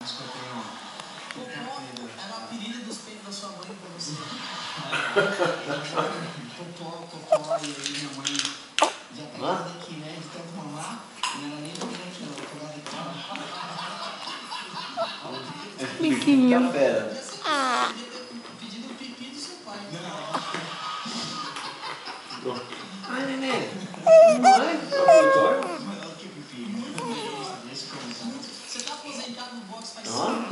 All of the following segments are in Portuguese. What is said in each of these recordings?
Era o apelido dos peitos da sua mãe pra você. Totó, e minha mãe já pegava daqui, né? De tanto mamar, não era nem doente, não. Pegava daqui. Biquinho. Pedindo o pipi do seu pai. Ai, neném. Você tá aposentado no boxe faz 5 anos.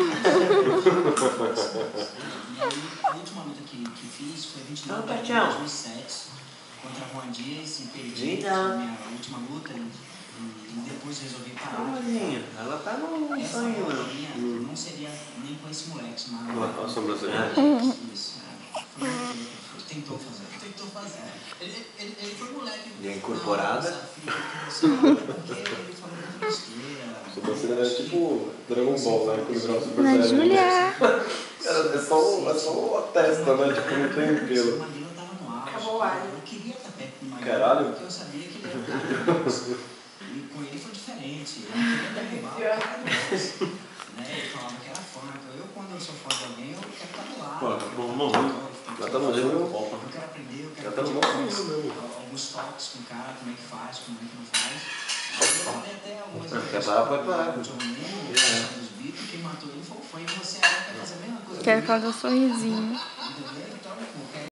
A última luta que fiz foi 29 de 2007 contra a Juan Dias e perdi a minha última luta e depois resolvi parar. Ela tá no Essa sonho, luta minha não seria nem com esse moleque, mas a sobrancelha. isso. Tentou fazer. Ele foi moleque. E a incorporada? Ele falou muita besteira. Sobrancelha é tipo Dragon Ball, né? Quando virou Super Na Saiyajin. Júlia! É só a testa, né? Tipo, não tem pelo. Acabou o ar. Eu queria estar perto do Maguila. Caralho. Porque eu sabia que ele era o cara do boxe. E com ele foi diferente. Eu queria derrubar o cara do boxe. Ele falava que era fã. Eu, quando eu sou fã de alguém, eu quero estar do lado. Já tá no jogo, eu quero aprender, eu quero aprender alguns toques com o cara, como é que faz, como é que não faz. Eu falei até algumas vezes. Quem matou ele foi o fã e você vai fazer a mesma coisa. Quero fazer um sorrisinho. Entendeu? Então,